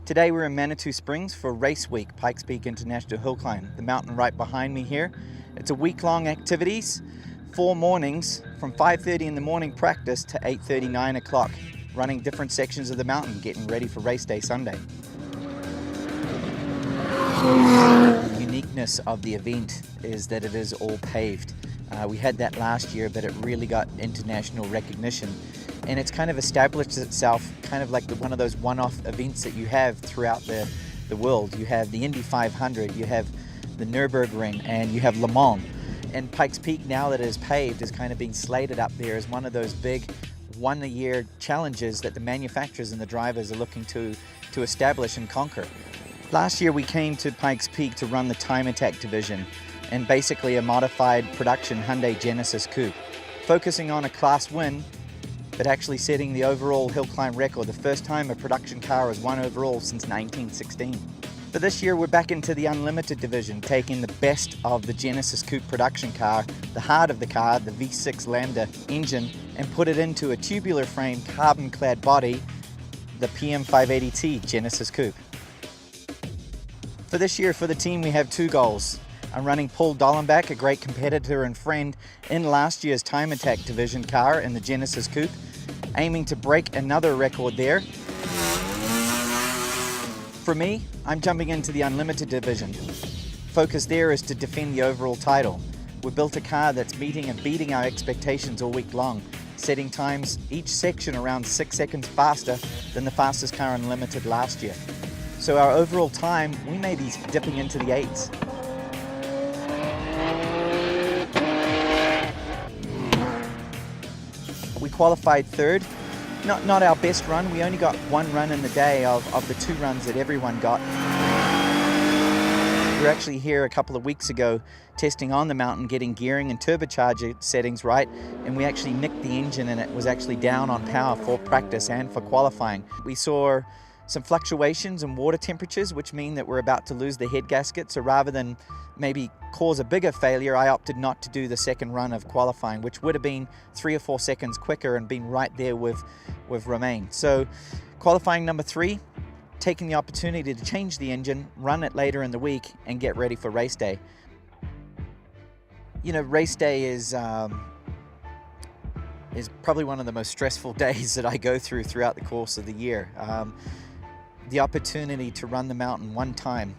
Today we're in Manitou Springs for Race Week, Pikes Peak International Hill Climb, the mountain right behind me here. It's a week-long activities, 4 mornings from 5:30 in the morning practice to 8:30, 9 o'clock, running different sections of the mountain, getting ready for race day Sunday. The uniqueness of the event is that it is all paved. We had that last year, but it really got international recognition. And it's kind of established itself kind of like one of those one-off events that you have throughout the world. You have the Indy 500, you have the Nürburgring, and you have Le Mans. And Pikes Peak, now that it is paved, is kind of being slated up there as one of those big one-a-year challenges that the manufacturers and the drivers are looking to establish and conquer. Last year we came to Pikes Peak to run the Time Attack division and basically a modified production Hyundai Genesis Coupe, focusing on a class win but actually setting the overall hill climb record, the first time a production car has won overall since 1916. But this year we're back into the Unlimited division, taking the best of the Genesis Coupe production car, the heart of the car, the V6 Lambda engine, and put it into a tubular frame, carbon clad body, the PM580T Genesis Coupe. For this year, for the team, we have 2 goals. I'm running Paul Dollenbach, a great competitor and friend, in last year's Time Attack division car in the Genesis Coupe, aiming to break another record there. For me, I'm jumping into the Unlimited division. Focus there is to defend the overall title. We built a car that's meeting and beating our expectations all week long, setting times each section around 6 seconds faster than the fastest car Unlimited last year. So our overall time, we may be dipping into the 8s. We qualified 3rd. Not our best run. We only got 1 run in the day of the 2 runs that everyone got. We were actually here a couple of weeks ago testing on the mountain, getting gearing and turbocharger settings right, and we actually nicked the engine and it was actually down on power for practice and for qualifying. We saw some fluctuations in water temperatures, which mean that we're about to lose the head gasket. So rather than maybe cause a bigger failure, I opted not to do the second run of qualifying, which would have been 3 or 4 seconds quicker and been right there with Romain. So qualifying number 3, taking the opportunity to change the engine, run it later in the week, and get ready for race day. You know, race day is probably one of the most stressful days that I go throughout the course of the year. The opportunity to run the mountain one time,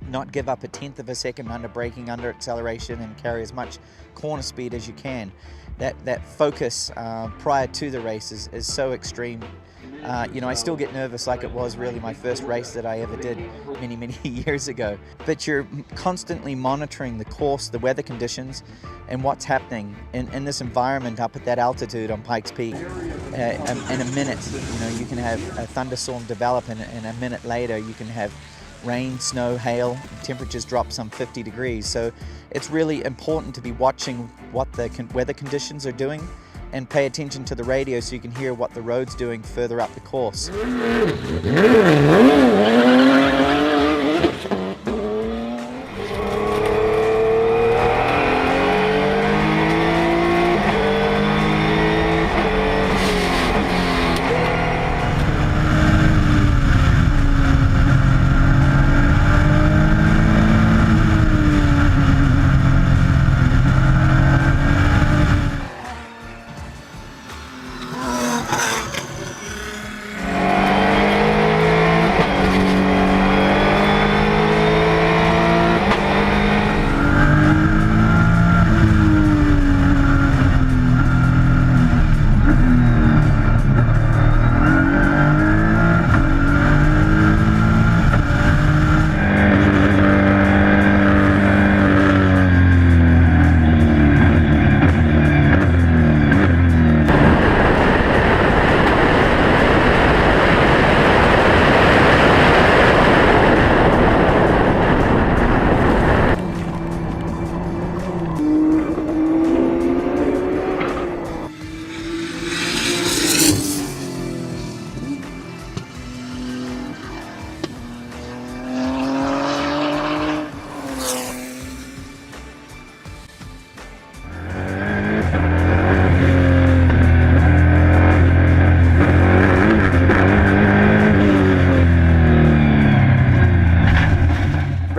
not give up a 1/10 of a second under braking, under acceleration, and carry as much corner speed as you can. That focus prior to the race is so extreme. You know, I still get nervous like it was really my first race that I ever did many years ago. But you're constantly monitoring the course, the weather conditions, and what's happening in this environment up at that altitude on Pikes Peak. In a minute, you know, you can have a thunderstorm develop, and a minute later you can have rain, snow, hail, temperatures drop some 50 degrees. So it's really important to be watching what the weather conditions are doing and pay attention to the radio so you can hear what the road's doing further up the course.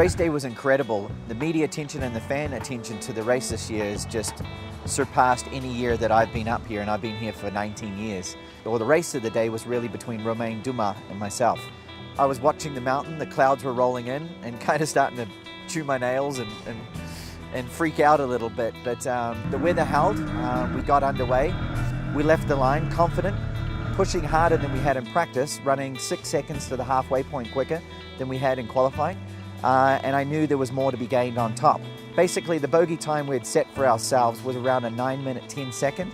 Race day was incredible. The media attention and the fan attention to the race this year has just surpassed any year that I've been up here, and I've been here for 19 years. Well, the race of the day was really between Romain Dumas and myself. I was watching the mountain, the clouds were rolling in, and kind of starting to chew my nails and freak out a little bit. But the weather held, we got underway. We left the line confident, pushing harder than we had in practice, running 6 seconds to the halfway point quicker than we had in qualifying. And I knew there was more to be gained on top. Basically, the bogey time we had set for ourselves was around a 9-minute 10-second.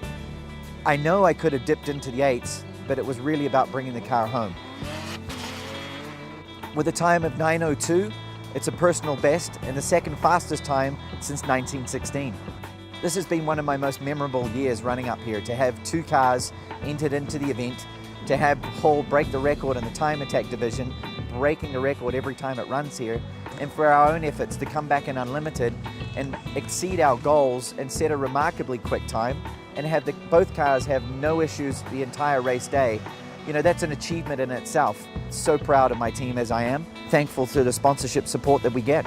I know I could have dipped into the 8s, but it was really about bringing the car home. With a time of 9:02, it's a personal best and the second fastest time since 1916. This has been one of my most memorable years running up here, to have 2 cars entered into the event, to have Hall break the record in the time attack division, breaking the record every time it runs here, and for our own efforts to come back in unlimited and exceed our goals and set a remarkably quick time and have both cars have no issues the entire race day. You know, that's an achievement in itself. So proud of my team as I am. Thankful for the sponsorship support that we get.